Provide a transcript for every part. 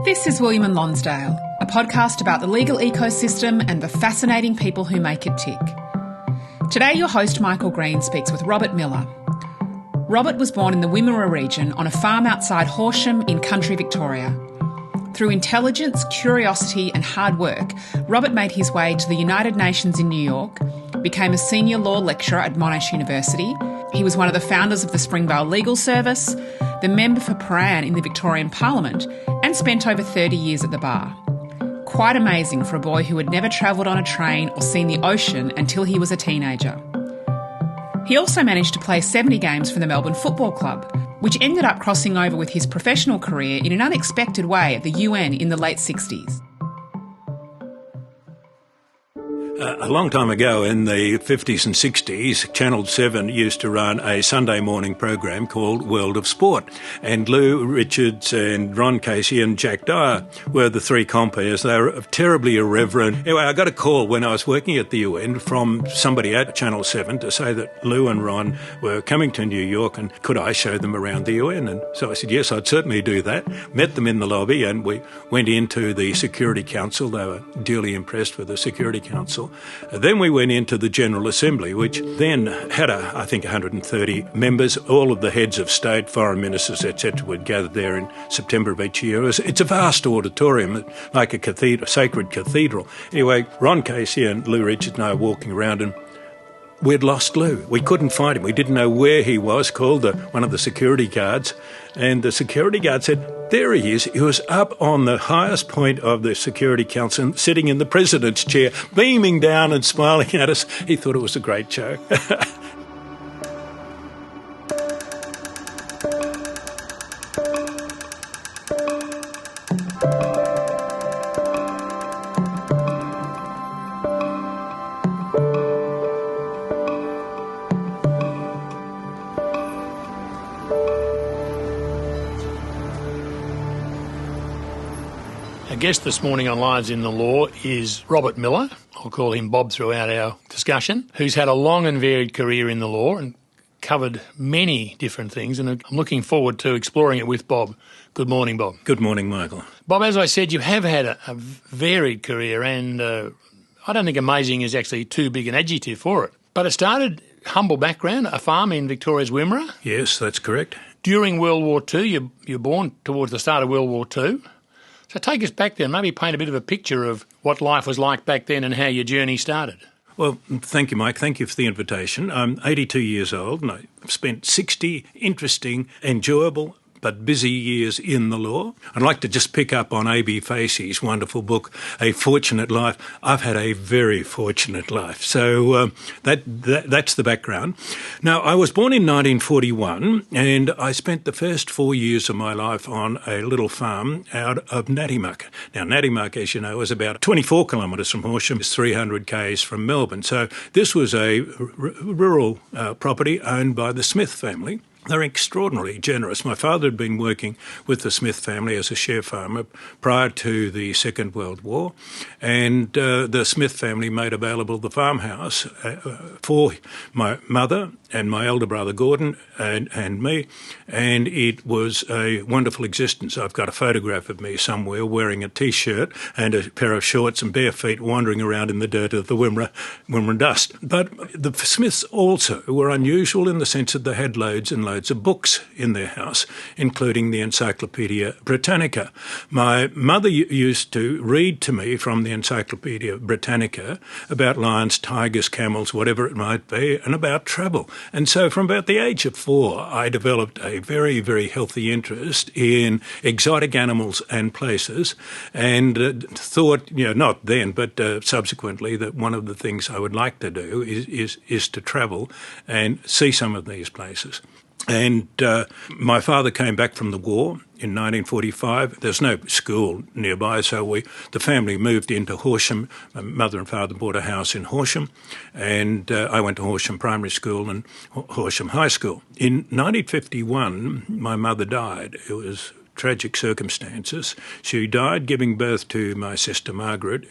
This is William and Lonsdale, a podcast about the legal ecosystem and the fascinating people who make it tick. Today your host Michael Green speaks with Robert Miller. Robert was born in the Wimmera region on a farm outside Horsham in country Victoria. Through intelligence, curiosity and hard work, Robert made his way to the United Nations in New York, became a senior law lecturer at Monash University. He was one of the founders of the Springvale Legal Service, the member for Prahran in the Victorian Parliament, and spent over 30 years at the bar. Quite amazing for a boy who had never travelled on a train or seen the ocean until he was a teenager. He also managed to play 70 games for the Melbourne Football Club, which ended up crossing over with his professional career in an unexpected way at the UN in the late 60s. A long time ago in the 50s and 60s, Channel 7 used to run a Sunday morning program called World of Sport. And Lou Richards and Ron Casey and Jack Dyer were the three compeers. They were terribly irreverent. Anyway, I got a call when I was working at the UN from somebody at Channel 7 to say that Lou and Ron were coming to New York and could I show them around the UN. And so I said, yes, I'd certainly do that. Met them in the lobby and we went into the Security Council. They were duly impressed with the Security Council. Then we went into the General Assembly, which then had, I think, 130 members. All of the heads of state, foreign ministers, etc., would gather there in September of each year. It's a vast auditorium, like a cathedral, sacred cathedral. Anyway, Ron Casey and Lou Richards and I were walking around and we'd lost Lou. We couldn't find him. We didn't know where he was, called one of the security guards. And the security guard said, there he is. He was up on the highest point of the Security Council, sitting in the president's chair, beaming down and smiling at us. He thought it was a great show. Our guest this morning on Lives in the Law is Robert Miller. I'll call him Bob throughout our discussion, who's had a long and varied career in the law and covered many different things, and I'm looking forward to exploring it with Bob. Good morning, Bob. Good morning, Michael. Bob, as I said, you have had a varied career, and I don't think amazing is actually too big an adjective for it. But it started, humble background, a farm in Victoria's Wimmera. Yes, that's correct. During World War II, you're born towards the start of World War II. So take us back then, maybe paint a bit of a picture of what life was like back then and how your journey started. Well, thank you, Mike. Thank you for the invitation. I'm 82 years old and I've spent 60 interesting, enjoyable but busy years in the law. I'd like to just pick up on A.B. Facey's wonderful book, A Fortunate Life. I've had a very fortunate life. So that's the background. Now, I was born in 1941 and I spent the first 4 years of my life on a little farm out of Nattymuck. Now, Nattymuck, as you know, is about 24 kilometres from Horsham. It's 300 k's from Melbourne. So this was a rural property owned by the Smith family. They're extraordinarily generous. My father had been working with the Smith family as a share farmer prior to the Second World War, and the Smith family made available the farmhouse for my mother and my elder brother Gordon and me, and it was a wonderful existence. I've got a photograph of me somewhere wearing a T-shirt and a pair of shorts and bare feet wandering around in the dirt of the Wimmera dust. But the Smiths also were unusual in the sense that they had loads and loads of books in their house, including the Encyclopaedia Britannica. My mother used to read to me from the Encyclopaedia Britannica about lions, tigers, camels, whatever it might be, and about travel. And so from about the age of 4, I developed a very, very healthy interest in exotic animals and places, and thought, not then, but subsequently, that one of the things I would like to do is to travel and see some of these places. And my father came back from the war in 1945. There's no school nearby, so the family moved into Horsham. My mother and father bought a house in Horsham, and I went to Horsham Primary School and Horsham High School. In 1951, my mother died. It was tragic circumstances. She died giving birth to my sister Margaret.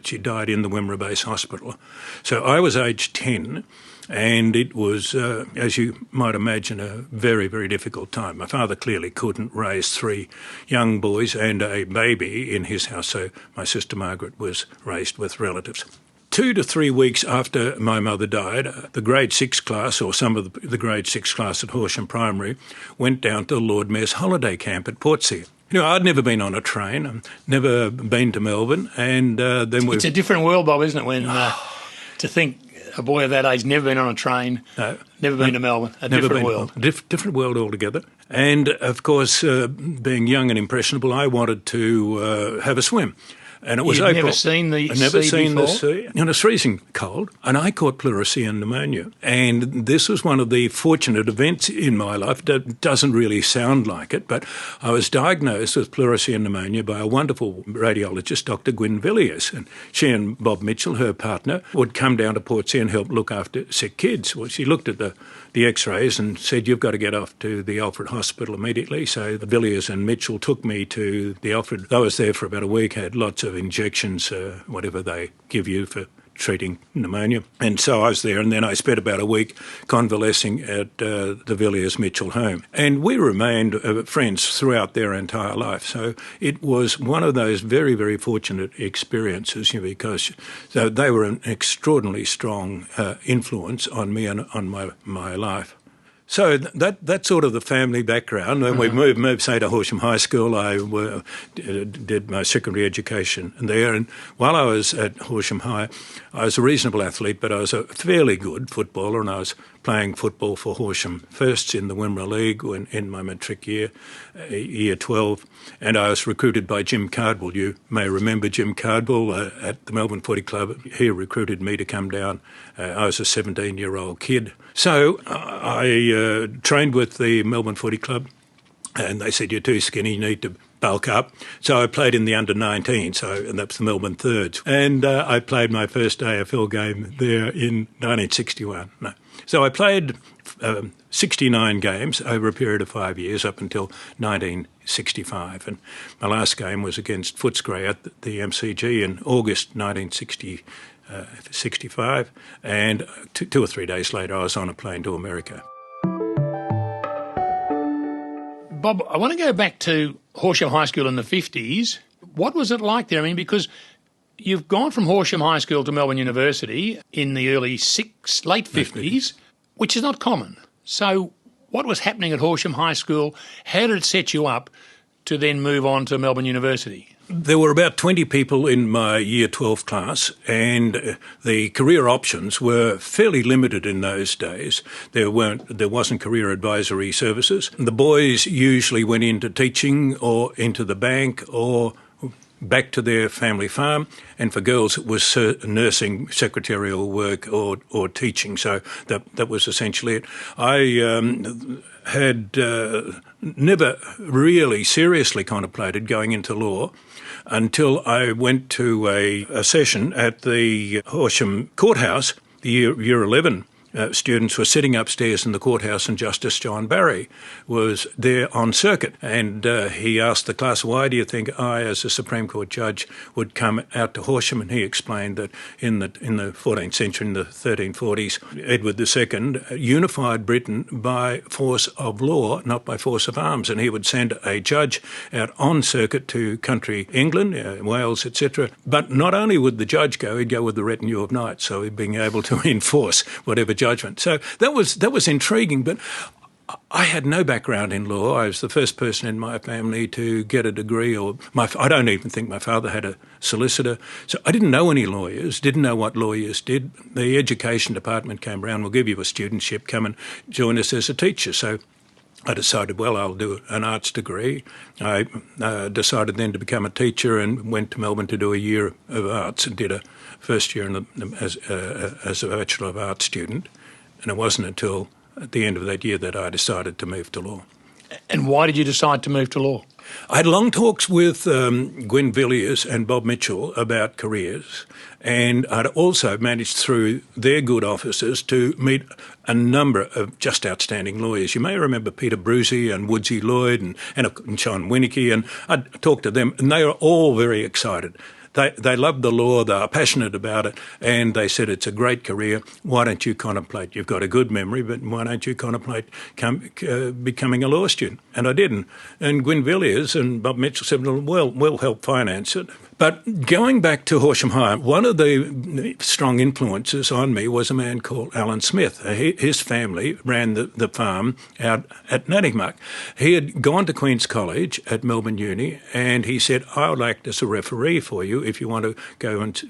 She died in the Wimmera Base Hospital. So I was aged 10. And it was, as you might imagine, a very, very difficult time. My father clearly couldn't raise 3 young boys and a baby in his house, so my sister Margaret was raised with relatives. 2 to 3 weeks after my mother died, the grade 6 class, or some of the grade 6 class at Horsham Primary, went down to the Lord Mayor's holiday camp at Portsea. You know, I'd never been on a train, I'd never been to Melbourne, and then It's a different world, Bob, isn't it, when to think a boy of that age never been on a train, never been to Melbourne, different world. Different world altogether. And, of course, being young and impressionable, I wanted to have a swim. And it was You'd April. never seen the I'd never sea seen before? the sea. And it's freezing cold. And I caught pleurisy and pneumonia. And this was one of the fortunate events in my life. That doesn't really sound like it, but I was diagnosed with pleurisy and pneumonia by a wonderful radiologist, Dr. Gwyn Villiers. And she and Bob Mitchell, her partner, would come down to Portsea and help look after sick kids. Well, she looked at the x-rays and said, you've got to get off to the Alfred Hospital immediately. So the Villiers and Mitchell took me to the Alfred. I was there for about a week, had lots of injections, whatever they give you for treating pneumonia. And so I was there, and then I spent about a week convalescing at the Villiers-Mitchell home. And we remained friends throughout their entire life. So it was one of those very, very fortunate experiences, you know, because they were an extraordinarily strong influence on me and on my life. So that's sort of the family background. When we moved, say, to Horsham High School, I did my secondary education there. And while I was at Horsham High, I was a reasonable athlete, but I was a fairly good footballer, and I was playing football for Horsham firsts in the Wimmera League in my matric year, year 12. And I was recruited by Jim Cardwell. You may remember Jim Cardwell at the Melbourne Football Club. He recruited me to come down. I was a 17-year-old kid. So I trained with the Melbourne Footy Club, and they said, you're too skinny, you need to bulk up. So I played in the under-19, and that's the Melbourne Thirds. And I played my first AFL game there in 1961. No. So I played 69 games over a period of 5 years up until 1965. And my last game was against Footscray at the MCG in August 1965, and 2 or 3 days later I was on a plane to America. Bob, I want to go back to Horsham High School in the 50s. What was it like there? I mean, because you've gone from Horsham High School to Melbourne University in the late 50s, which is not common. So what was happening at Horsham High School? How did it set you up to then move on to Melbourne University? There were about 20 people in my Year 12 class, and the career options were fairly limited in those days. There wasn't career advisory services. The boys usually went into teaching or into the bank or back to their family farm, and for girls it was nursing, secretarial work or teaching. So that was essentially it. I had never really seriously contemplated going into law until I went to a session at the Horsham Courthouse. The year 11 students were sitting upstairs in the courthouse, and Justice John Barry was there on circuit. And he asked the class, why do you think I, as a Supreme Court judge, would come out to Horsham? And he explained that in the 14th century, in the 1340s, Edward II unified Britain by force of law, not by force of arms. And he would send a judge out on circuit to country England, Wales, etc. But not only would the judge go, he'd go with the retinue of knights, so he'd being able to enforce whatever judgment. So that was intriguing, but I had no background in law. I was the first person in my family to get a degree, I don't even think my father had a solicitor. So I didn't know any lawyers, didn't know what lawyers did. The education department came around, we'll give you a studentship, come and join us as a teacher. So I decided, well, I'll do an arts degree. I decided then to become a teacher and went to Melbourne to do a year of arts and did a first year as a Bachelor of Arts student. And it wasn't until at the end of that year that I decided to move to law. And why did you decide to move to law? I had long talks with Gwyn Villiers and Bob Mitchell about careers, and I'd also managed through their good offices to meet a number of just outstanding lawyers. You may remember Peter Brucey and Woodsy Lloyd and John Winnicky, and I'd talked to them, and they were all very excited. they loved the law, they are passionate about it, and they said it's a great career. Why don't you contemplate? You've got a good memory, but why don't you contemplate becoming a law student? And I didn't. And Gwyn Villiers and Bob Mitchell said, well, we'll help finance it. But going back to Horsham High, one of the strong influences on me was a man called Alan Smith. His family ran the farm out at Natimuck. He had gone to Queen's College at Melbourne Uni, and he said, I'll act as a referee for you if you want to go and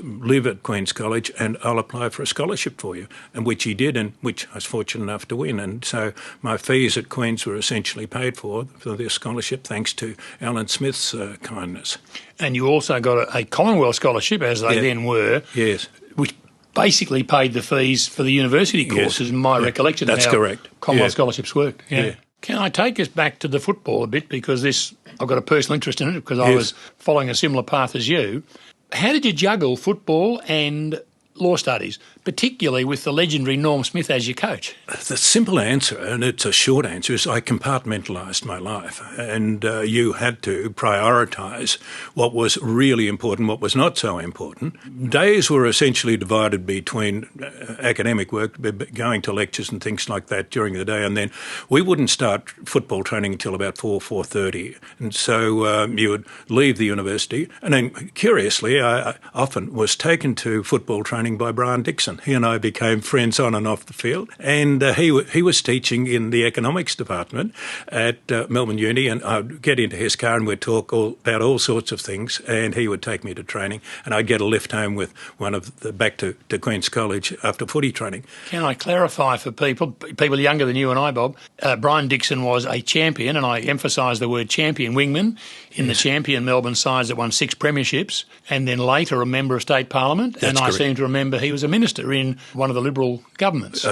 live at Queen's College, and I'll apply for a scholarship for you, and which he did, and which I was fortunate enough to win. And so my fees at Queen's were essentially paid for this scholarship, thanks to Alan Smith's kindness. And you also got a Commonwealth scholarship, as they then were, yes, which basically paid the fees for the university courses, in my recollection. That's correct. Commonwealth scholarships worked. Yeah. Can I take us back to the football a bit, because I've got a personal interest in it, because I was following a similar path as you. How did you juggle football and law studies, particularly with the legendary Norm Smith as your coach? The simple answer, and it's a short answer, is I compartmentalised my life, and you had to prioritise what was really important, what was not so important. Days were essentially divided between academic work, going to lectures and things like that during the day, and then we wouldn't start football training until about 4:30, and so you would leave the university, and then curiously I often was taken to football training by Brian Dixon. He and I became friends on and off the field, and he was teaching in the economics department at Melbourne Uni, and I'd get into his car and we'd talk about all sorts of things, and he would take me to training, and I'd get a lift home with one of back to Queen's College after footy training. Can I clarify for people younger than you and I, Bob, Brian Dixon was a champion, and I emphasise the word champion, wingman, in the champion Melbourne sides that won 6 premierships, and then later a member of State Parliament. That's correct. I seem to remember he was a minister in one of the Liberal governments.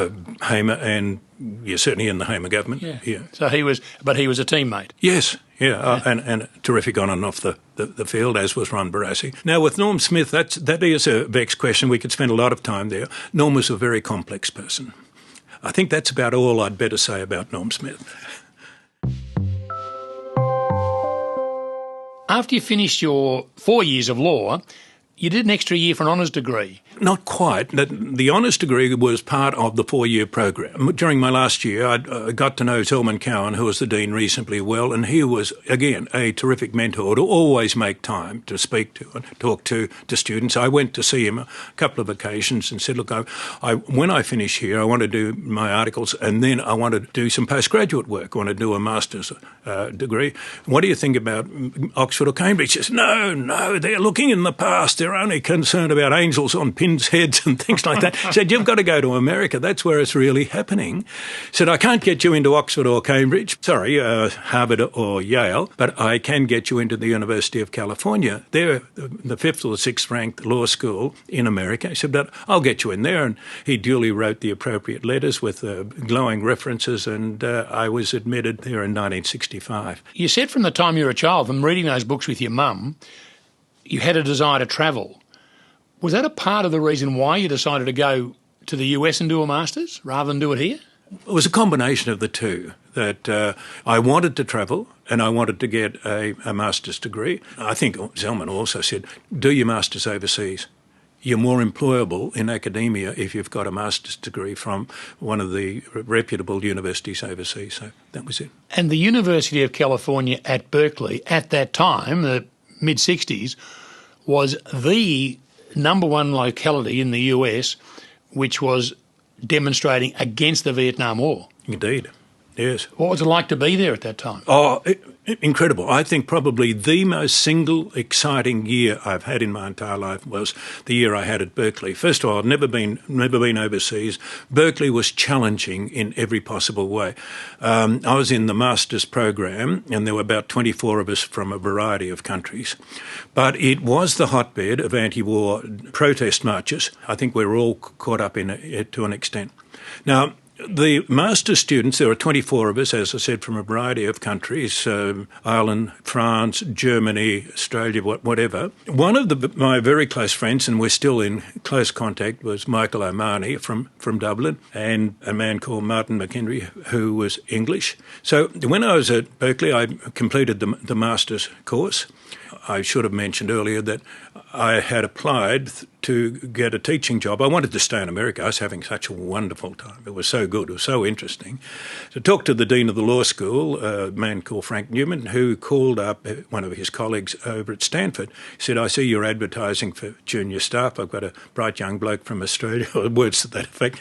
Hamer, and certainly in the Hamer government. Yeah. So he was a teammate. Yes, and terrific on and off the field, as was Ron Barassi. Now, with Norm Smith, that is a vexed question. We could spend a lot of time there. Norm was a very complex person. I think that's about all I'd better say about Norm Smith. After you finished your 4 years of law, you did an extra year for an honours degree. Not quite. The honours degree was part of the 4-year program. During my last year, I got to know Telman Cowan, who was the dean, reasonably well, and he was, again, a terrific mentor to always make time to speak to and talk to students. I went to see him a couple of occasions and said, look, when I finish here, I want to do my articles, and then I want to do some postgraduate work. I want to do a master's degree. What do you think about Oxford or Cambridge? He says, no, they're looking in the past. They're only concerned about angels on pins' heads and things like that. He said, you've got to go to America. That's where it's really happening. He said, I can't get you into Oxford or Cambridge, Harvard or Yale, but I can get you into the University of California. They're the 5th or 6th ranked law school in America. He said, but I'll get you in there. And he duly wrote the appropriate letters with glowing references, and I was admitted there in 1965. You said from the time you were a child, from reading those books with your mum, you had a desire to travel. Was that a part of the reason why you decided to go to the US and do a master's rather than do it here? It was a combination of the two, that I wanted to travel and I wanted to get a master's degree. I think Zelman also said, do your master's overseas. You're more employable in academia if you've got a master's degree from one of the reputable universities overseas. So that was it. And the University of California at Berkeley at that time, the mid-60s, was the number one locality in the US which was demonstrating against the Vietnam War. Indeed, yes. What was it like to be there at that time? Oh, incredible. I think probably the most single exciting year I've had in my entire life was the year I had at Berkeley. First of all, I'd never been overseas. Berkeley was challenging in every possible way. I was in the master's program, and there were about 24 of us from a variety of countries. But it was the hotbed of anti-war protest marches. I think we were all caught up in it to an extent. Now, the master's students, there are 24 of us, as I said, from a variety of countries, Ireland, France, Germany, Australia, whatever. One of my very close friends, and we're still in close contact, was Michael O'Mahony from Dublin, and a man called Martin McHenry, who was English. So when I was at Berkeley, I completed the master's course. I should have mentioned earlier that I had applied to get a teaching job. I wanted to stay in America. I was having such a wonderful time. It was so good. It was so interesting. So I talked to the Dean of the Law School, a man called Frank Newman, who called up one of his colleagues over at Stanford. He said, I see you're advertising for junior staff. I've got a bright young bloke from Australia, or words to that effect.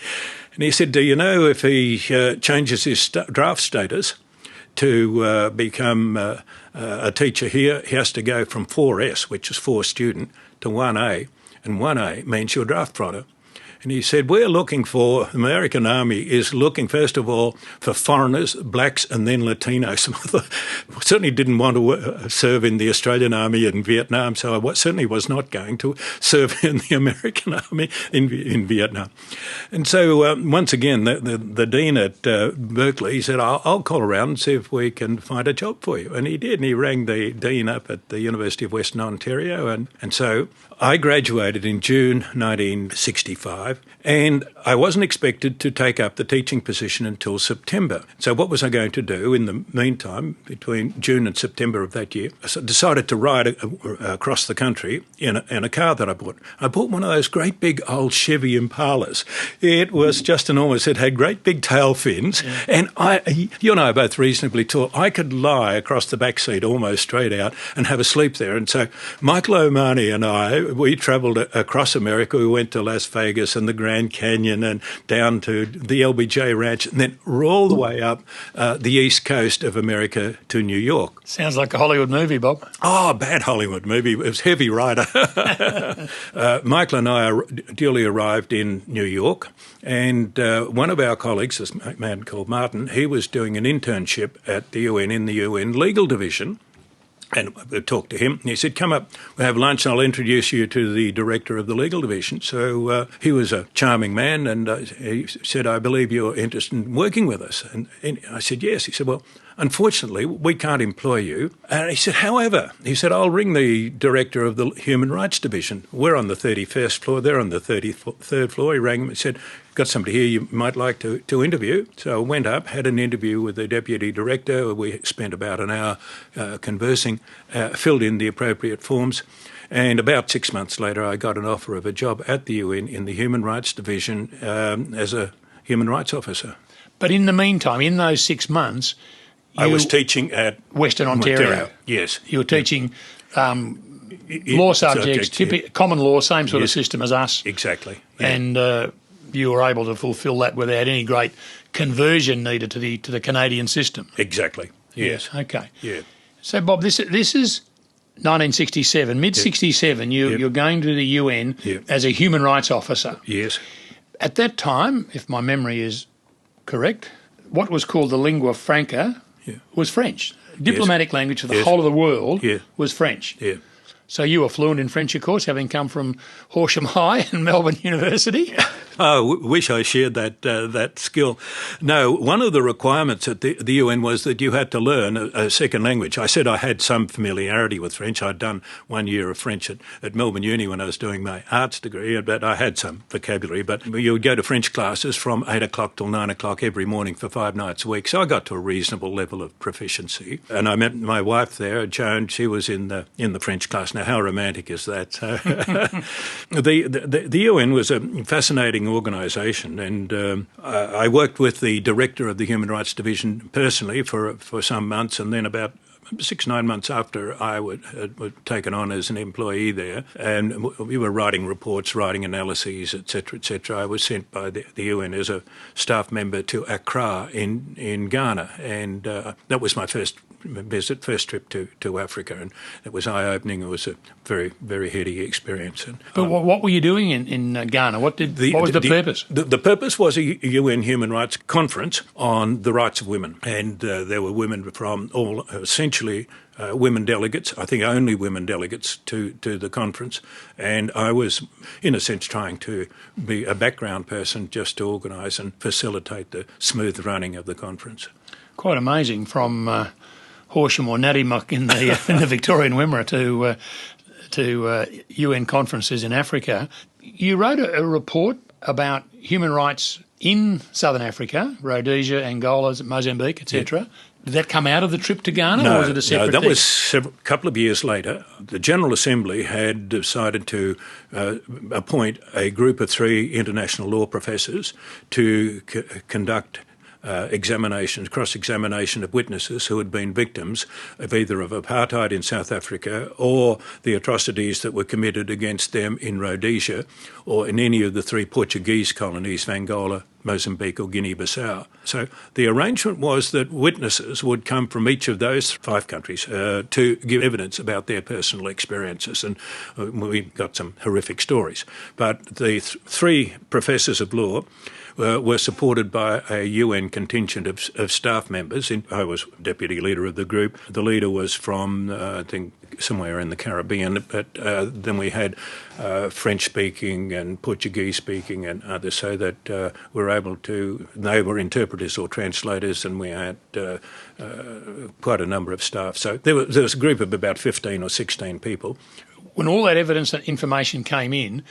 And he said, do you know if he changes his draft status to become a teacher here, he has to go from 4S, which is 4 student, to 1A, and 1A means you're draft fodder. And he said, the American Army is looking, first of all, for foreigners, blacks and then Latinos. I certainly didn't want to serve in the Australian Army in Vietnam, so I certainly was not going to serve in the American Army in Vietnam. And so once again, the dean at Berkeley said, I'll call around and see if we can find a job for you. And he did, and he rang the dean up at the University of Western Ontario. And so I graduated in June 1965, and I wasn't expected to take up the teaching position until September. So what was I going to do in the meantime, between June and September of that year? I decided to ride across the country in a car that I bought. I bought one of those great big old Chevy Impalas. It was just enormous. It had great big tail fins, and you and I are both reasonably tall. I could lie across the back seat almost straight out and have a sleep there. And so Michael O'Mahony and I, we travelled across America. We went to Las Vegas and the Grand Canyon and down to the LBJ Ranch, and then all the way up the east coast of America to New York. Sounds like a Hollywood movie, Bob. Oh, bad Hollywood movie. It was heavy rider. Michael and I duly arrived in New York, and one of our colleagues, this man called Martin, he was doing an internship at the UN in the UN Legal Division. And we talked to him, and he said, come up, we'll have lunch, and I'll introduce you to the director of the legal division. So he was a charming man, and he said, I believe you're interested in working with us. And I said, yes. He said, well, unfortunately, we can't employ you. And he said, however, he said, I'll ring the director of the Human Rights Division. We're on the 31st floor, they're on the 33rd floor. He rang him and said, got somebody here you might like to interview. So I went up, had an interview with the deputy director. We spent about an hour conversing, filled in the appropriate forms. And about 6 months later, I got an offer of a job at the UN in the Human Rights Division as a human rights officer. But in the meantime, in those 6 months, I was teaching at Western Ontario. Yes. You were teaching law subjects, common law, same sort of system as us. Exactly. Yeah. And you were able to fulfil that without any great conversion needed to the Canadian system. Exactly. Yes. Yeah. Okay. Yeah. So, Bob, this is 1967, mid-67. You're going to the UN as a human rights officer. Yes. At that time, if my memory is correct, what was called the lingua franca was French. Diplomatic language for the whole of the world was French. Yeah. So you were fluent in French, of course, having come from Horsham High and Melbourne University. Oh, wish I shared that skill. No, one of the requirements at the UN was that you had to learn a second language. I said I had some familiarity with French. I'd done 1 year of French at Melbourne Uni when I was doing my arts degree, but I had some vocabulary. But you would go to French classes from 8 o'clock till 9 o'clock every morning for 5 nights a week. So I got to a reasonable level of proficiency. And I met my wife there, Joan. She was in the French class. Now, how romantic is that? The UN was a fascinating organisation, and I worked with the director of the Human Rights Division personally for some months, and then about 6-9 months after I was taken on as an employee there, and we were writing reports, writing analyses, etc., I was sent by the UN as a staff member to Accra in Ghana, and that was my first trip to Africa, and it was eye-opening. It was a very, very heady experience. And, but what were you doing in Ghana? What was the purpose? The purpose was a UN Human Rights Conference on the rights of women, and there were women from all, essentially women delegates, I think only women delegates to the conference, and I was, in a sense, trying to be a background person just to organise and facilitate the smooth running of the conference. Quite amazing, from Horsham or Nadimuck in the Victorian Wimmera to UN conferences in Africa. You wrote a report about human rights in Southern Africa, Rhodesia, Angola, Mozambique, etc., Did that come out of the trip to Ghana, or was it a separate that thing? was a couple of years later. The General Assembly had decided to appoint a group of 3 international law professors to conduct examinations, cross-examination of witnesses who had been victims of either of apartheid in South Africa or the atrocities that were committed against them in Rhodesia or in any of the 3 Portuguese colonies, Angola, Mozambique or Guinea-Bissau. So the arrangement was that witnesses would come from each of those 5 countries to give evidence about their personal experiences, and we got some horrific stories. But the 3 professors of law were supported by a UN contingent of staff members. I was deputy leader of the group. The leader was from, I think, somewhere in the Caribbean, but then we had French-speaking and Portuguese-speaking and others, so that we were able to, they were interpreters or translators, and we had quite a number of staff. So there was a group of about 15 or 16 people. When all that evidence and information came in,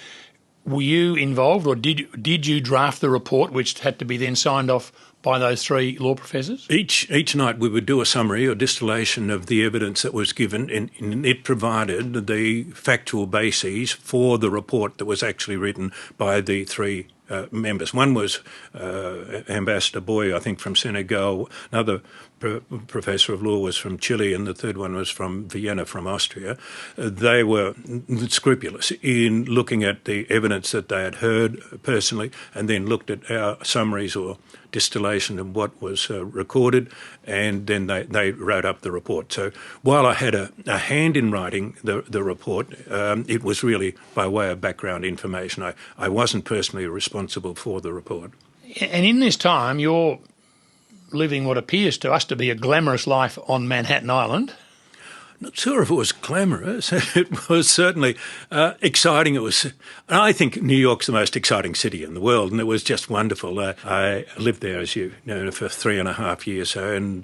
were you involved, or did you draft the report, which had to be then signed off by those 3 law professors? Each night we would do a summary or distillation of the evidence that was given, and it provided the factual bases for the report that was actually written by the 3 members. One was Ambassador Boy, I think, from Senegal. Another professor of law was from Chile, and the third one was from Vienna, from Austria. They were scrupulous in looking at the evidence that they had heard personally, and then looked at our summaries or distillation of what was recorded, and then they wrote up the report. So while I had a hand in writing the report, it was really by way of background information. I wasn't personally responsible for the report. And in this time, you're living what appears to us to be a glamorous life on Manhattan Island. Not sure if it was glamorous. It was certainly exciting. I think New York's the most exciting city in the world, and it was just wonderful. I lived there, as you know, for 3.5 years and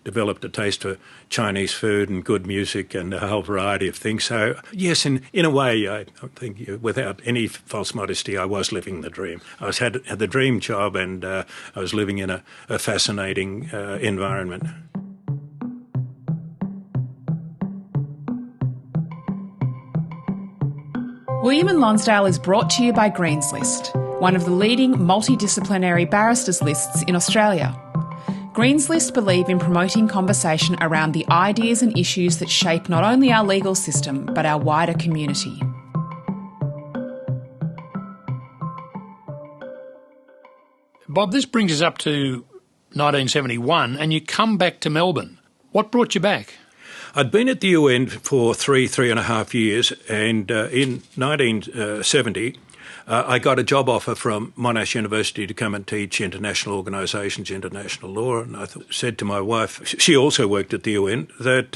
developed a taste for Chinese food and good music and a whole variety of things. So, yes, in a way, I think without any false modesty, I was living the dream. I had the dream job, and I was living in a fascinating environment. William and Lonsdale is brought to you by Green's List, one of the leading multidisciplinary barristers lists in Australia. Green's List believe in promoting conversation around the ideas and issues that shape not only our legal system, but our wider community. Bob, this brings us up to 1971, and you come back to Melbourne. What brought you back? I'd been at the UN for 3.5 years, and in 1970 I got a job offer from Monash University to come and teach international organisations, international law, and I said to my wife, she also worked at the UN, that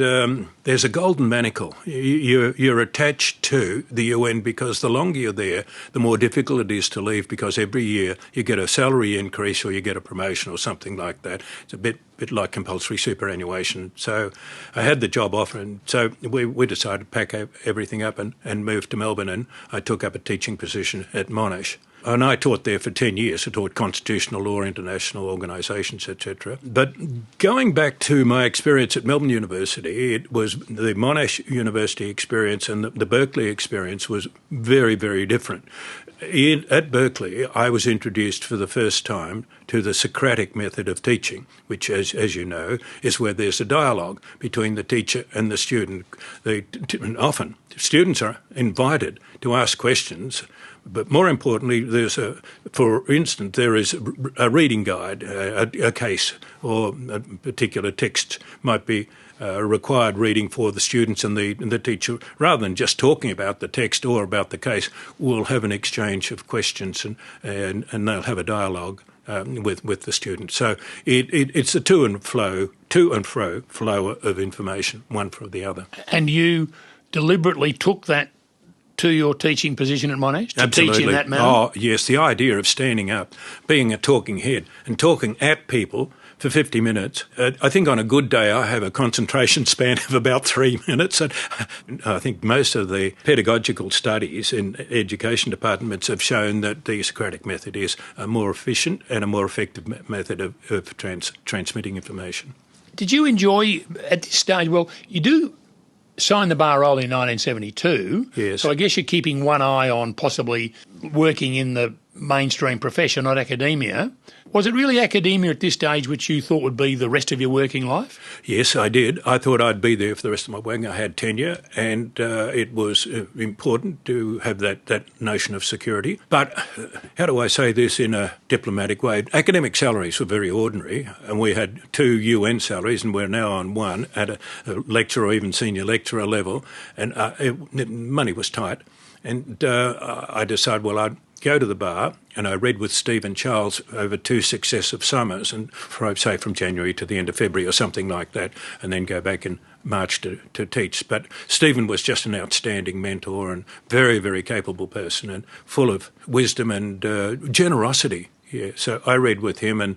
there's a golden manacle. You're attached to the UN because the longer you're there, the more difficult it is to leave, because every year you get a salary increase or you get a promotion or something like that. It's a bit like compulsory superannuation. So I had the job offer, and so we decided to pack everything up and move to Melbourne, and I took up a teaching position at Monash. And I taught there for 10 years. I taught constitutional law, international organisations, etc. But going back to my experience at Melbourne University, it was the Monash University experience and the Berkeley experience was very, very different. At Berkeley, I was introduced for the first time to the Socratic method of teaching, which, as you know, is where there's a dialogue between the teacher and the student. Often, students are invited to ask questions, but more importantly, for instance, there is a reading guide, a case, or a particular text might be required reading for the students, and the teacher, rather than just talking about the text or about the case, will have an exchange of questions and they'll have a dialogue with the students. So it's a to and fro flow of information, one for the other. And you deliberately took that to your teaching position at Monash, to Absolutely. teach in that manner? Oh, yes, the idea of standing up, being a talking head and talking at people for 50 minutes. I think on a good day I have a concentration span of about 3 minutes. And I think most of the pedagogical studies in education departments have shown that the Socratic method is a more efficient and a more effective method of transmitting information. Did you enjoy, at this stage, well, you do sign the bar roll in 1972. Yes. So I guess you're keeping one eye on possibly working in the mainstream profession, not academia. Was it really academia at this stage which you thought would be the rest of your working life? Yes, I did. I thought I'd be there for the rest of my working. I had tenure, and it was important to have that notion of security. But how do I say this in a diplomatic way? Academic salaries were very ordinary, and we had 2 UN salaries, and we're now on 1 at a lecturer or even senior lecturer level, and money was tight. And I decided, well, I'd go to the bar, and I read with Stephen Charles over 2 successive summers, and say from January to the end of February or something like that, and then go back in March to teach. But Stephen was just an outstanding mentor and very, very capable person and full of wisdom and generosity. Yeah, so I read with him, and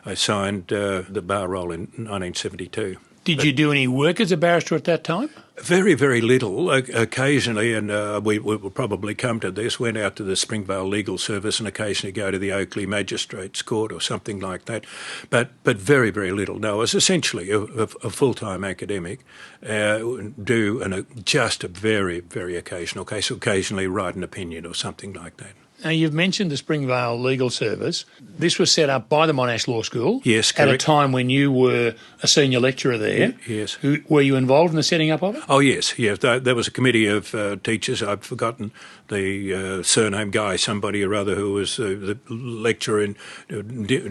I signed the bar roll in 1972. Did you do any work as a barrister at that time? Very, very little. Occasionally, and we will probably come to this, went out to the Springvale Legal Service and occasionally go to the Oakley Magistrates Court or something like that, but very, very little. No, I was essentially a full-time academic, just a very, very occasional case, occasionally write an opinion or something like that. Now, you've mentioned the Springvale Legal Service. This was set up by the Monash Law School. Yes, correct. At a time when you were a senior lecturer there. Yes. Were you involved in the setting up of it? Oh, yes. There was a committee of teachers. I've forgotten the surname guy, somebody or other, who was the lecturer in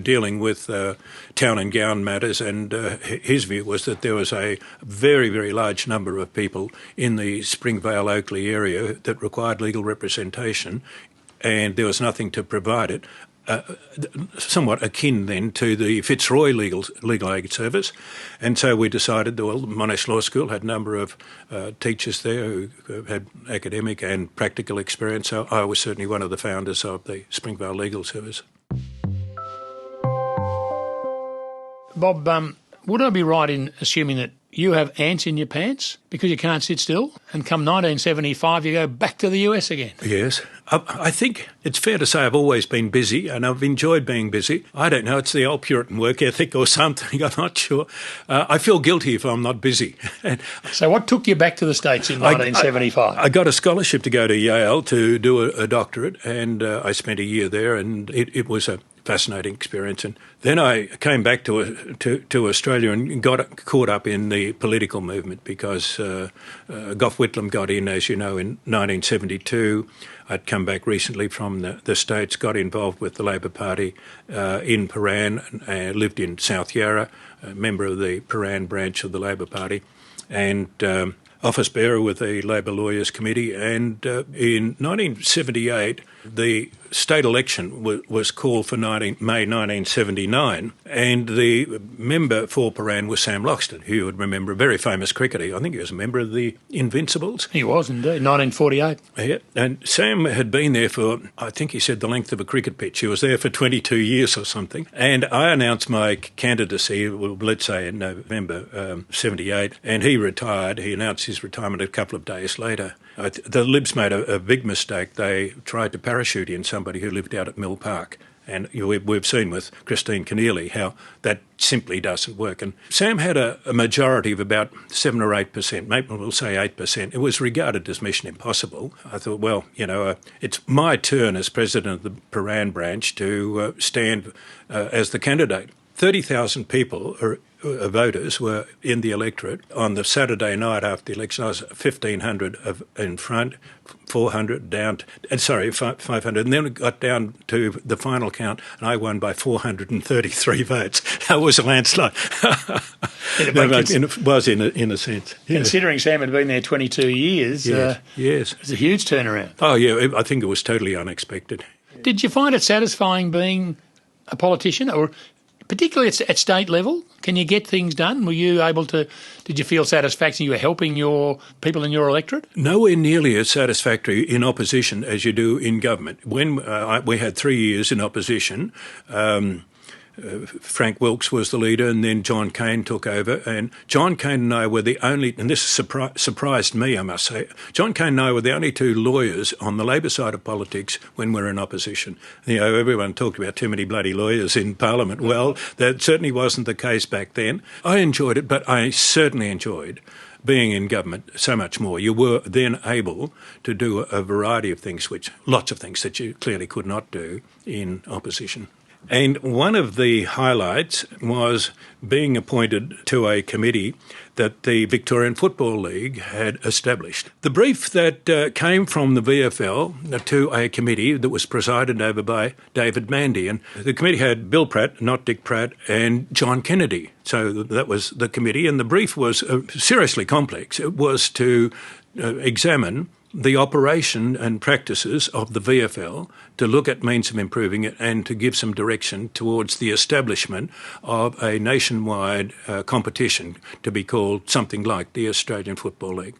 dealing with town and gown matters, and his view was that there was a very, very large number of people in the Springvale Oakley area that required legal representation, and there was nothing to provide it. Somewhat akin then to the Fitzroy Legal Aid Service. And so we decided, well, the Monash Law School had a number of teachers there who had academic and practical experience. So I was certainly one of the founders of the Springvale Legal Service. Bob, would I be right in assuming that you have ants in your pants because you can't sit still, and come 1975 you go back to the US again? Yes. I think it's fair to say I've always been busy, and I've enjoyed being busy. I don't know, it's the old Puritan work ethic or something, I'm not sure. I feel guilty if I'm not busy. So what took you back to the States in 1975? I got a scholarship to go to Yale to do a doctorate, and I spent a year there, and it was a fascinating experience. And then I came back to Australia and got caught up in the political movement because Gough Whitlam got in, as you know, in 1972. I'd come back recently from the States, got involved with the Labor Party in Prahran, lived in South Yarra, a member of the Prahran branch of the Labor Party, and office bearer with the Labor Lawyers Committee. And in 1978, the state election was called for May 1979, and the member for Prahran was Sam Loxton, who you would remember, a very famous cricketer. I think he was a member of the Invincibles. He was indeed, 1948. Yeah, and Sam had been there for, I think he said, the length of a cricket pitch. He was there for 22 years or something. And I announced my candidacy, well, let's say in November 78, and he retired. He announced his retirement a couple of days later. The Libs made a big mistake. They tried to parachute in somebody who lived out at Mill Park. And we've seen with Christine Keneally how that simply doesn't work. And Sam had a majority of about 7 or 8%, maybe we'll say 8%. It was regarded as mission impossible. I thought, well, it's my turn as president of the Prahran branch to stand as the candidate. 30,000 people voters were in the electorate. On the Saturday night after the election, I was 1,500 in front, 400 down, 500, and then it got down to the final count, and I won by 433 votes. That was a landslide. It was in a sense. Yeah. Considering Sam had been there 22 years, yes. It was a huge turnaround. Oh, yeah, I think it was totally unexpected. Did you find it satisfying being a politician, or particularly at state level? Can you get things done? Were you able to, did you feel satisfaction you were helping your people in your electorate? Nowhere nearly as satisfactory in opposition as you do in government. When we had 3 years in opposition, Frank Wilkes was the leader, and then John Cain took over. And John Cain and I were the only, and this surprised me, I must say, John Cain and I were the only two lawyers on the Labor side of politics when we were in opposition. Everyone talked about too many bloody lawyers in Parliament. Well, that certainly wasn't the case back then. I enjoyed it, but I certainly enjoyed being in government so much more. You were then able to do a variety of things, lots of things that you clearly could not do in opposition. And one of the highlights was being appointed to a committee that the Victorian Football League had established. The brief that came from the VFL to a committee that was presided over by David Mandy. And the committee had Bill Pratt, not Dick Pratt, and John Kennedy. So that was the committee. And the brief was seriously complex. It was to examine the operation and practices of the VFL, to look at means of improving it and to give some direction towards the establishment of a nationwide competition to be called something like the Australian Football League.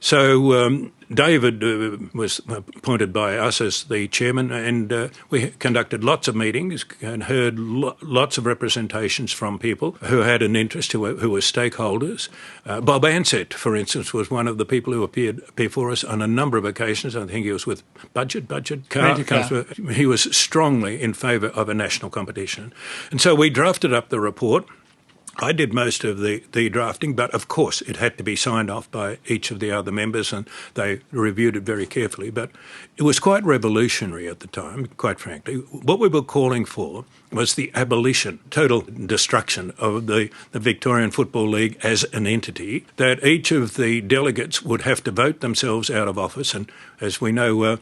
So David was appointed by us as the chairman, and we conducted lots of meetings and heard lots of representations from people who had an interest, who were stakeholders. Bob Ansett, for instance, was one of the people who appeared before us on a number of occasions. I think he was with Budget Car. He was strongly in favour of a national competition. And so we drafted up the report. I did most of the drafting, but of course it had to be signed off by each of the other members, and they reviewed it very carefully. But it was quite revolutionary at the time, quite frankly. What we were calling for was the abolition, total destruction of the Victorian Football League as an entity, that each of the delegates would have to vote themselves out of office. And as we know,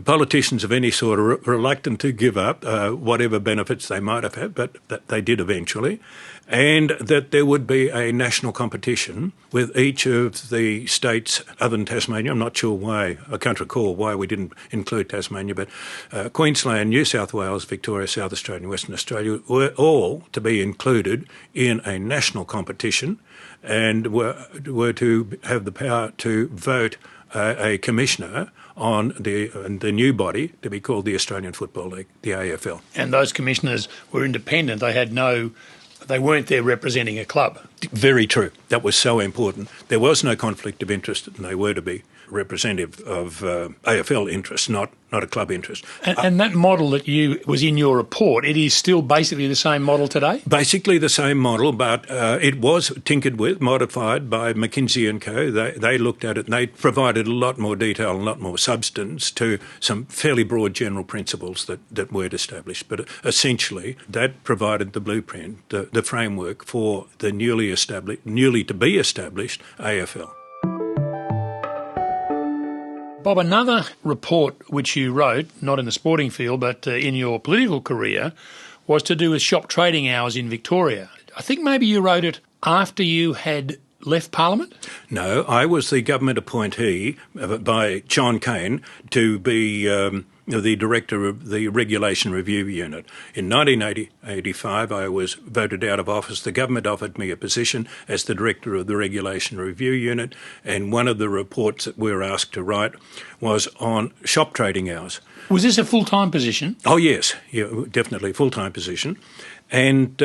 politicians of any sort are reluctant to give up whatever benefits they might have had, but that they did eventually. And that there would be a national competition with each of the states other than Tasmania. I'm not sure why, I can't recall why we didn't include Tasmania, but Queensland, New South Wales, Victoria, South Australia and Western Australia were all to be included in a national competition and were to have the power to vote a commissioner on the new body to be called the Australian Football League, the AFL. And those commissioners were independent. They weren't there representing a club. Very true. That was so important. There was no conflict of interest, and they were to be representative of AFL interests, not a club interest. And that model that was in your report, it is still basically the same model today? Basically the same model, but it was tinkered with, modified by McKinsey & Co. They looked at it and they provided a lot more detail and a lot more substance to some fairly broad general principles that were established. But essentially that provided the blueprint, the framework for the newly to be established AFL. Bob, another report which you wrote, not in the sporting field, but in your political career, was to do with shop trading hours in Victoria. I think maybe you wrote it after you had left Parliament? No, I was the government appointee by John Cain to be the director of the Regulation Review Unit. In 1985, I was voted out of office. The government offered me a position as the director of the Regulation Review Unit, and one of the reports that we were asked to write was on shop trading hours. Was this a full-time position? Oh, yes, yeah, definitely a full-time position. And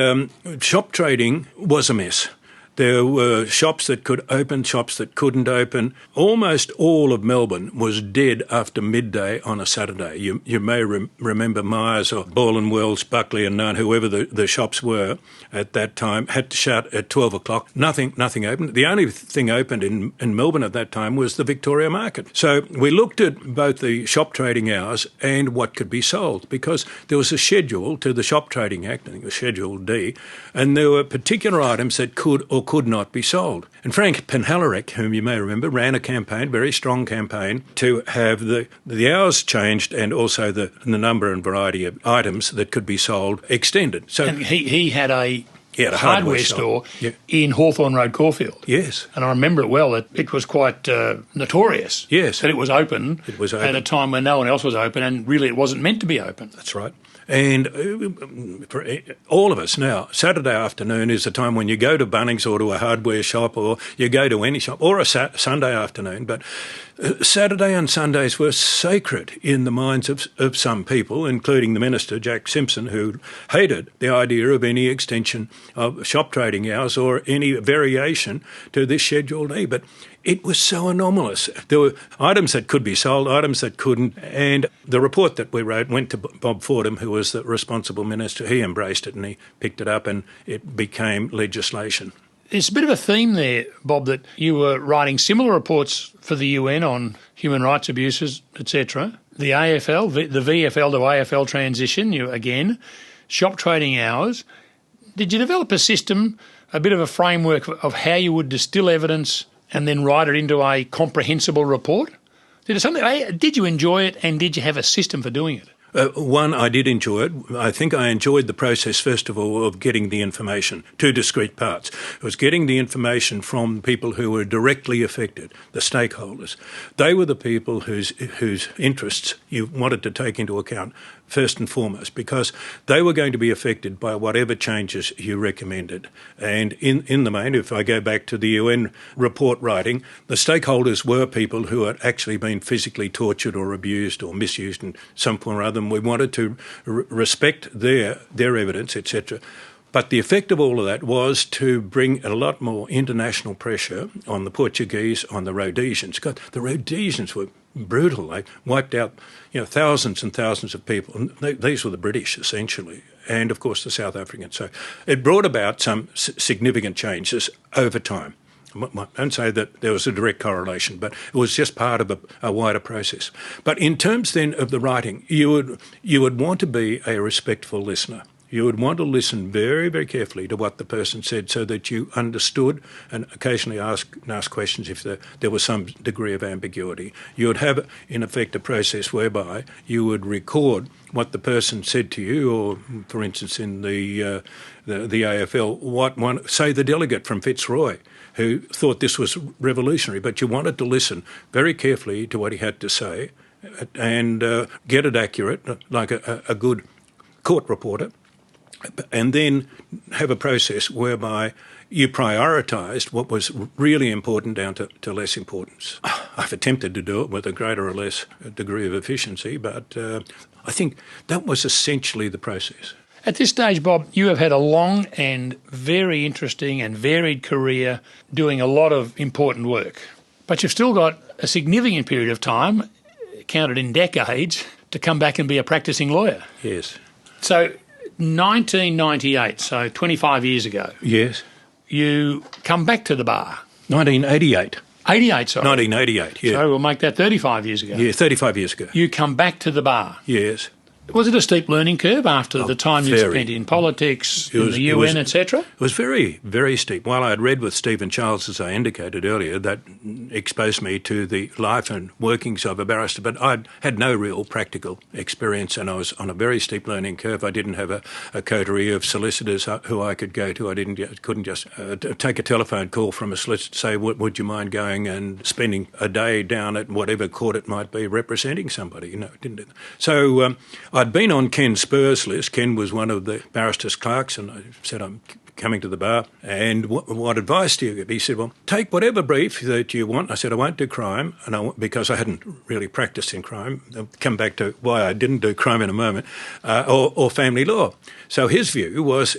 shop trading was a mess. There were shops that could open, shops that couldn't open. Almost all of Melbourne was dead after midday on a Saturday. You may remember Myers or Ball and Wells, Buckley and Nunn, whoever the shops were at that time, had to shut at 12 o'clock. Nothing opened. The only thing opened in Melbourne at that time was the Victoria Market. So we looked at both the shop trading hours and what could be sold, because there was a schedule to the Shop Trading Act, I think it was Schedule D, and there were particular items that could or could not be sold. And Frank Penhallarek, whom you may remember, ran a campaign, very strong campaign, to have the hours changed and also the number and variety of items that could be sold extended. So and he had a hardware store in Hawthorne Road, Caulfield. Yes. And I remember it well, that it was quite notorious. Yes. That it was open. It was open at a time when no one else was open, and really it wasn't meant to be open. That's right. And for all of us now, Saturday afternoon is the time when you go to Bunnings or to a hardware shop or you go to any shop, or a Sunday afternoon. But Saturday and Sundays were sacred in the minds of some people, including the minister, Jack Simpson, who hated the idea of any extension of shop trading hours or any variation to this Schedule E. But it was so anomalous. There were items that could be sold, items that couldn't, and the report that we wrote went to Bob Fordham, who was the responsible minister. He embraced it and he picked it up and it became legislation. There's a bit of a theme there, Bob, that you were writing similar reports for the UN on human rights abuses, etc. The AFL, the VFL to AFL transition, shop trading hours. Did you develop a system, a bit of a framework of how you would distill evidence and then write it into a comprehensible report? Did you enjoy it, and did you have a system for doing it? One, I did enjoy it. I think I enjoyed the process, first of all, of getting the information, two discrete parts. It was getting the information from people who were directly affected, the stakeholders. They were the people whose interests you wanted to take into account first and foremost, because they were going to be affected by whatever changes you recommended. And in the main, if I go back to the UN report writing, the stakeholders were people who had actually been physically tortured or abused or misused in some form or other, and we wanted to respect their evidence, etc. But the effect of all of that was to bring a lot more international pressure on the Portuguese, on the Rhodesians. God, the Rhodesians were brutal. They wiped out, thousands and thousands of people. And these were the British, essentially, and, of course, the South Africans. So it brought about some significant changes over time. I don't say that there was a direct correlation, but it was just part of a wider process. But in terms then of the writing, you would want to be a respectful listener. You would want to listen very, very carefully to what the person said so that you understood, and occasionally ask questions if there was some degree of ambiguity. You would have, in effect, a process whereby you would record what the person said to you, or, for instance, in the AFL, say the delegate from Fitzroy, who thought this was revolutionary, but you wanted to listen very carefully to what he had to say and get it accurate, like a good court reporter, and then have a process whereby you prioritised what was really important down to less importance. I've attempted to do it with a greater or less degree of efficiency, but I think that was essentially the process. At this stage, Bob, you have had a long and very interesting and varied career doing a lot of important work. But you've still got a significant period of time, counted in decades, to come back and be a practising lawyer. Yes. So 1998, so 25 years ago. Yes. You come back to the bar. 1988. 88, sorry. 1988, yeah. So we'll make that 35 years ago. Yeah, 35 years ago. You come back to the bar. Yes. Was it a steep learning curve after the time you spent in politics, in the UN, etc.? It was very, very steep. While I had read with Stephen Charles, as I indicated earlier, that exposed me to the life and workings of a barrister, but I had no real practical experience, and I was on a very steep learning curve. I didn't have a coterie of solicitors who I could go to. I couldn't just take a telephone call from a solicitor, say, would you mind going and spending a day down at whatever court it might be representing somebody? No, didn't do that. So I'd been on Ken Spur's list. Ken was one of the barristers' clerks, and I said, I'm coming to the bar. And what advice do you give? He said, well, take whatever brief that you want. I said, I won't do crime, because I hadn't really practised in crime. I'll come back to why I didn't do crime in a moment, or family law. So his view was,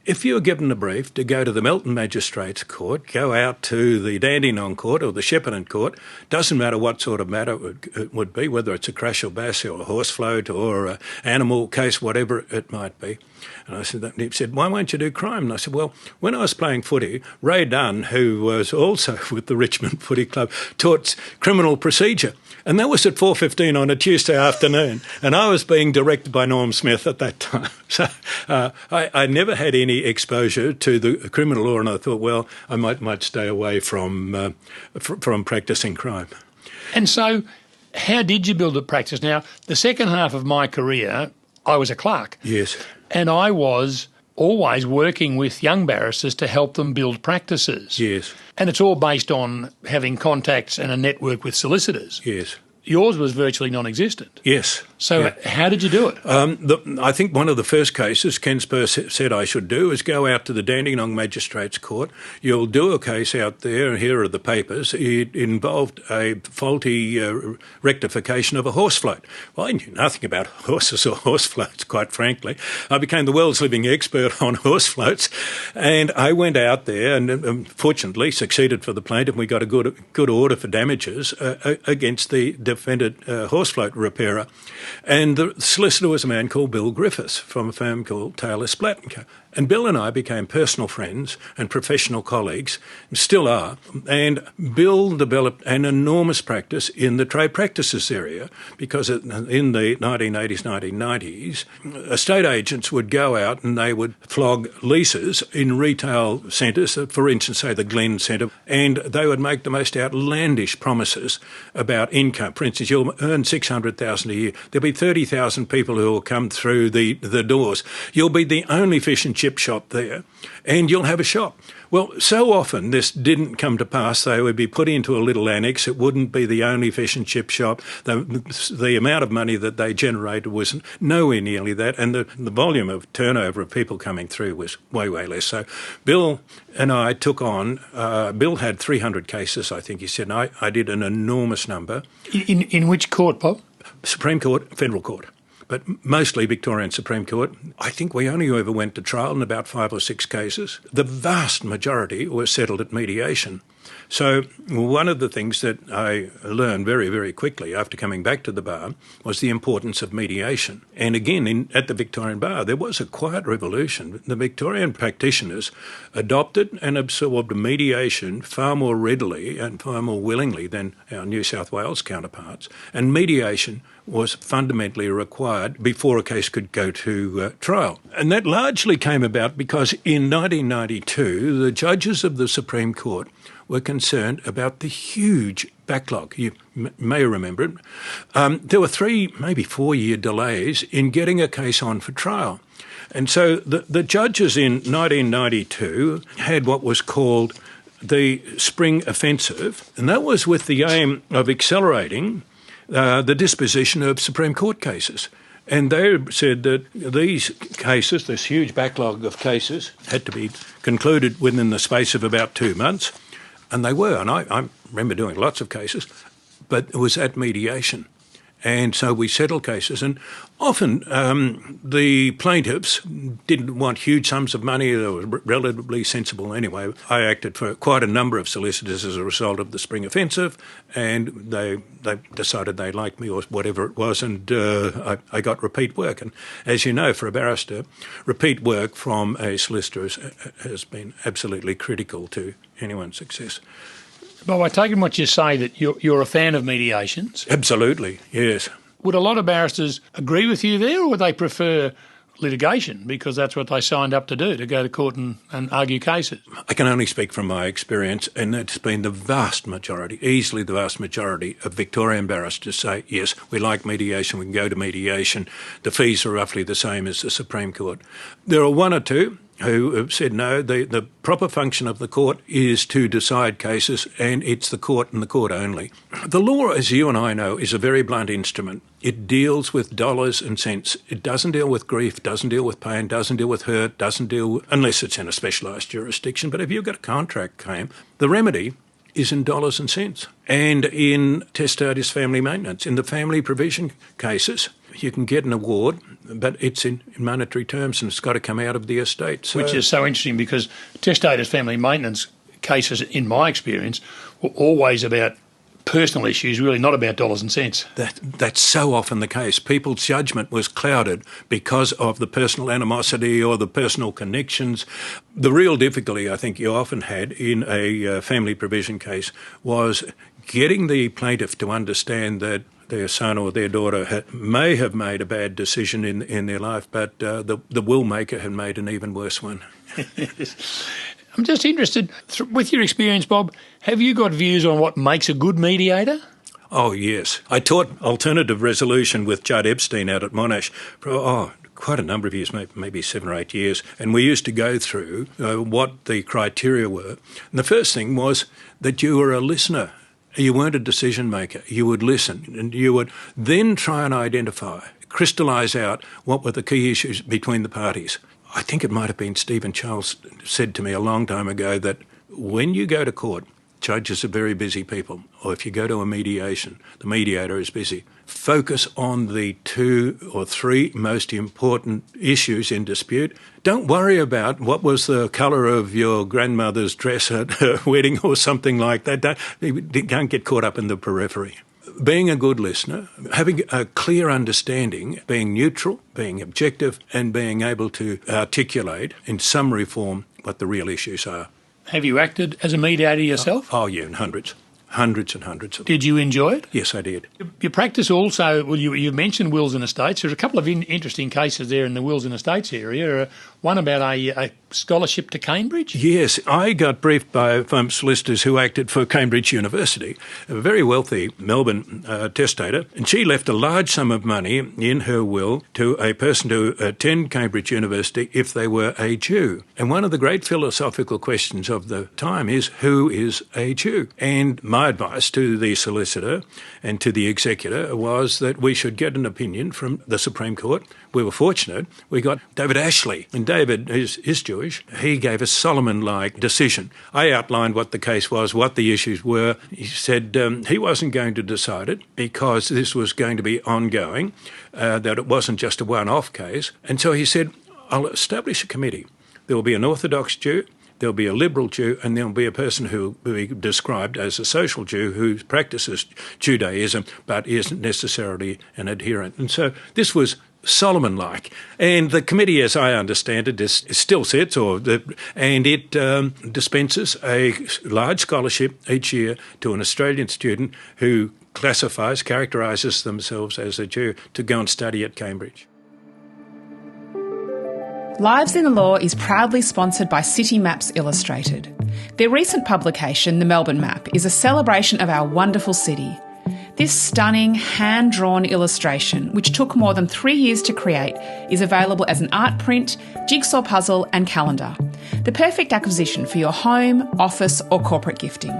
if you were given a brief to go to the Melton Magistrates Court, go out to the Dandenong Court or the Shepparton Court, doesn't matter what sort of matter it would be, whether it's a crash or bash or a horse float or an animal case, whatever it might be. And I said, he said, why won't you do crime? And I said, well, when I was playing footy, Ray Dunn, who was also with the Richmond Footy Club, taught criminal procedure. And that was at 4:15 on a Tuesday afternoon. And I was being directed by Norm Smith at that time. So I never had any exposure to the criminal law, and I thought, well, I might stay away from practising crime. And so how did you build a practice? Now, the second half of my career, I was a clerk. Yes. And I was always working with young barristers to help them build practices. Yes. And it's all based on having contacts and a network with solicitors. Yes. Yours was virtually non-existent. Yes. So how did you do it? I think one of the first cases Ken Spur said I should do is go out to the Dandenong Magistrates Court. You'll do a case out there, and here are the papers. It involved a faulty rectification of a horse float. Well, I knew nothing about horses or horse floats, quite frankly. I became the world's living expert on horse floats, and I went out there and fortunately succeeded for the plaintiff. We got a good order for damages against the defendant horse float repairer. And the solicitor was a man called Bill Griffiths from a firm called Taylor Splatt & Co. And Bill and I became personal friends and professional colleagues, still are. And Bill developed an enormous practice in the trade practices area because in the 1980s, 1990s, estate agents would go out and they would flog leases in retail centres, for instance, say the Glen Centre, and they would make the most outlandish promises about income. For instance, you'll earn $600,000 a year. There'll be 30,000 people who will come through the doors. You'll be the only fish and chip shop there, and you'll have a shop. Well, so often this didn't come to pass. They would be put into a little annex. It wouldn't be the only fish and chip shop. The amount of money that they generated was nowhere nearly that, and the volume of turnover of people coming through was way, way less. So Bill and I took on, Bill had 300 cases, I think he said, and I did an enormous number. In which court, Bob? Supreme Court, Federal Court. But mostly Victorian Supreme Court. I think we only ever went to trial in about 5 or 6 cases. The vast majority were settled at mediation. So one of the things that I learned very, very quickly after coming back to the bar was the importance of mediation. And again, at the Victorian Bar, there was a quiet revolution. The Victorian practitioners adopted and absorbed mediation far more readily and far more willingly than our New South Wales counterparts. And mediation was fundamentally required before a case could go to trial. And that largely came about because in 1992, the judges of the Supreme Court were concerned about the huge backlog. You may remember it. There were 3, maybe 4-year delays in getting a case on for trial. And so the judges in 1992 had what was called the Spring Offensive, and that was with the aim of accelerating the disposition of Supreme Court cases. And they said that these cases, this huge backlog of cases, had to be concluded within the space of about 2 months. And they were. And I remember doing lots of cases, but it was at mediation. And so we settled cases. And often the plaintiffs didn't want huge sums of money. They were relatively sensible anyway. I acted for quite a number of solicitors as a result of the Spring Offensive, and they decided they liked me or whatever it was, and I got repeat work. And as you know, for a barrister, repeat work from a solicitor has been absolutely critical to anyone's success. Bob, I take it what you say that you're a fan of mediations. Absolutely, yes. Would a lot of barristers agree with you there, or would they prefer litigation because that's what they signed up to do, to go to court and argue cases? I can only speak from my experience, and it's been the vast majority, easily the vast majority of Victorian barristers say, yes, we like mediation, we can go to mediation. The fees are roughly the same as the Supreme Court. There are 1 or 2 who have said no, the proper function of the court is to decide cases, and it's the court and the court only. The law, as you and I know, is a very blunt instrument. It deals with dollars and cents. It doesn't deal with grief, doesn't deal with pain, doesn't deal with hurt, doesn't deal, unless it's in a specialised jurisdiction. But if you've got a contract claim, the remedy is in dollars and cents. And in testator's family maintenance, in the family provision cases, you can get an award, but it's in monetary terms and it's got to come out of the estate. So, which is so interesting because testator's family maintenance cases, in my experience, were always about personal issues, really not about dollars and cents. That's so often the case. People's judgment was clouded because of the personal animosity or the personal connections. The real difficulty I think you often had in a family provision case was getting the plaintiff to understand that their son or their daughter may have made a bad decision in their life, but the will maker had made an even worse one. I'm just interested, with your experience, Bob, have you got views on what makes a good mediator? Oh, yes. I taught alternative resolution with Judd Epstein out at Monash for, quite a number of years, maybe 7 or 8 years, and we used to go through what the criteria were. And the first thing was that you were a listener. You weren't a decision maker. You would listen, and you would then try and identify, crystallise out what were the key issues between the parties. I think it might have been Stephen Charles said to me a long time ago that when you go to court, judges are very busy people, or if you go to a mediation, the mediator is busy. Focus on the 2 or 3 most important issues in dispute. Don't worry about what was the colour of your grandmother's dress at her wedding or something like that. Don't get caught up in the periphery. Being a good listener, having a clear understanding, being neutral, being objective, and being able to articulate in summary form what the real issues are. Have you acted as a mediator yourself? Oh yeah, and hundreds and hundreds of them. Did you enjoy it? Yes, I did. You practice also, well, you mentioned wills and estates. There's a couple of interesting cases there in the wills and estates area. One about a scholarship to Cambridge? Yes, I got briefed by solicitors who acted for Cambridge University, a very wealthy Melbourne testator, and she left a large sum of money in her will to a person to attend Cambridge University if they were a Jew. And one of the great philosophical questions of the time is, who is a Jew? And my advice to the solicitor and to the executor was that we should get an opinion from the Supreme Court. We were fortunate. We got David Ashley, and David is Jewish. He gave a Solomon-like decision. I outlined what the case was, what the issues were. He said he wasn't going to decide it because this was going to be ongoing, that it wasn't just a one-off case. And so he said, I'll establish a committee. There will be an Orthodox Jew, there'll be a liberal Jew, and there'll be a person who will be described as a social Jew who practices Judaism but isn't necessarily an adherent. And so this was Solomon-like. And the committee, as I understand it, still sits, and it dispenses a large scholarship each year to an Australian student who characterises themselves as a Jew to go and study at Cambridge. Lives in the Law is proudly sponsored by City Maps Illustrated. Their recent publication, The Melbourne Map, is a celebration of our wonderful city. This stunning, hand-drawn illustration, which took more than 3 years to create, is available as an art print, jigsaw puzzle and calendar. The perfect acquisition for your home, office or corporate gifting.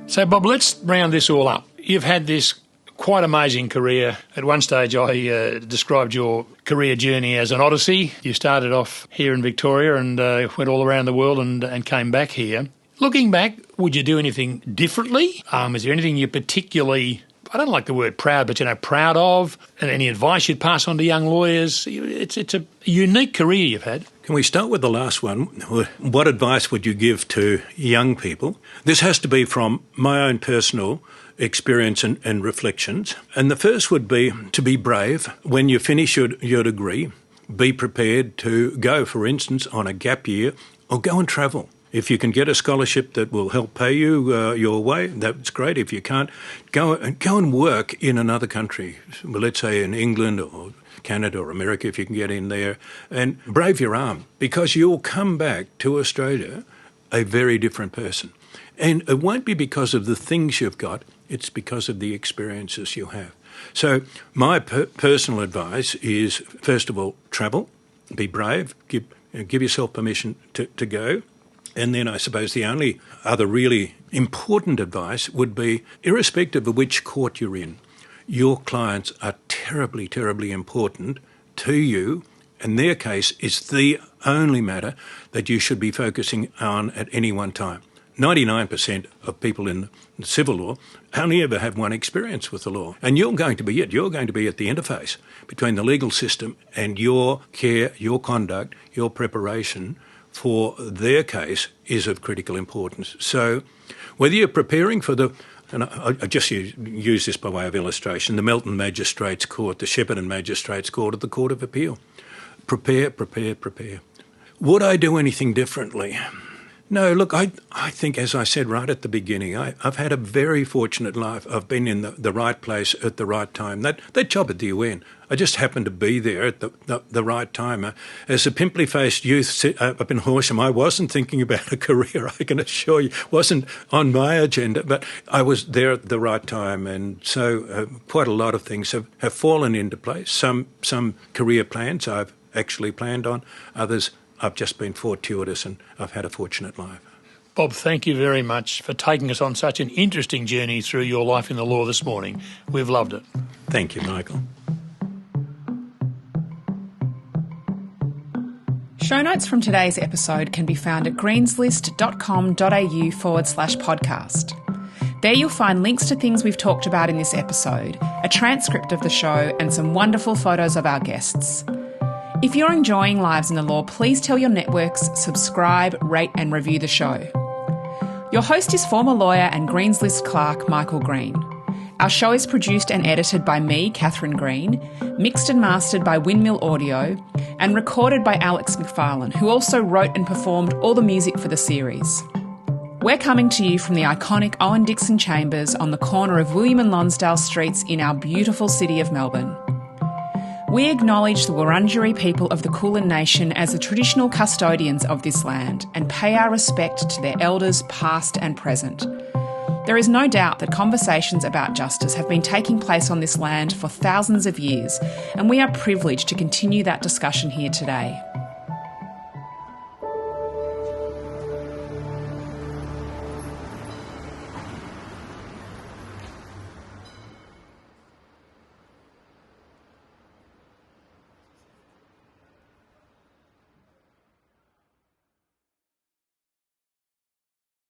So, Bob, let's round this all up. You've had this quite amazing career. At one stage I described your career journey as an odyssey. You started off here in Victoria and went all around the world and came back here. Looking back, would you do anything differently? Is there anything you're particularly, I don't like the word proud, but proud of? And any advice you'd pass on to young lawyers? It's a unique career you've had. Can we start with the last one? What advice would you give to young people? This has to be from my own personal experience and reflections. And the first would be to be brave. When you finish your degree, be prepared to go, for instance, on a gap year or go and travel. If you can get a scholarship that will help pay you your way, that's great. If you can't, go and work in another country. Well, let's say in England or Canada or America, if you can get in there, and brave your arm, because you'll come back to Australia a very different person. And it won't be because of the things you've got, it's because of the experiences you have. So my personal advice is, first of all, travel, be brave, give yourself permission to go. And then I suppose the only other really important advice would be, irrespective of which court you're in, your clients are terribly, terribly important to you, and their case is the only matter that you should be focusing on at any one time. 99% of people in civil law only ever have one experience with the law. And you're going to be it. You're going to be at the interface between the legal system and your care, your conduct, your preparation for their case is of critical importance. So whether you're preparing for and I just use this by way of illustration, the Melton Magistrates Court, the Shepparton Magistrates Court, or the Court of Appeal. Prepare, prepare, prepare. Would I do anything differently? No, look, I think, as I said right at the beginning, I've had a very fortunate life. I've been in the right place at the right time. That job at the UN, I just happened to be there at the right time. As a pimply-faced youth up in Horsham, I wasn't thinking about a career, I can assure you. It wasn't on my agenda, but I was there at the right time. And so quite a lot of things have fallen into place. Some career plans I've actually planned on, others I've just been fortuitous and I've had a fortunate life. Bob, thank you very much for taking us on such an interesting journey through your life in the law this morning. We've loved it. Thank you, Michael. Show notes from today's episode can be found at greenslist.com.au/podcast. There you'll find links to things we've talked about in this episode, a transcript of the show, and some wonderful photos of our guests. If you're enjoying Lives in the Law, please tell your networks, subscribe, rate and review the show. Your host is former lawyer and Greens List clerk Michael Green. Our show is produced and edited by me, Catherine Green, mixed and mastered by Windmill Audio, and recorded by Alex McFarlane, who also wrote and performed all the music for the series. We're coming to you from the iconic Owen Dixon Chambers on the corner of William and Lonsdale Streets in our beautiful city of Melbourne. We acknowledge the Wurundjeri people of the Kulin Nation as the traditional custodians of this land and pay our respect to their elders past and present. There is no doubt that conversations about justice have been taking place on this land for thousands of years, and we are privileged to continue that discussion here today.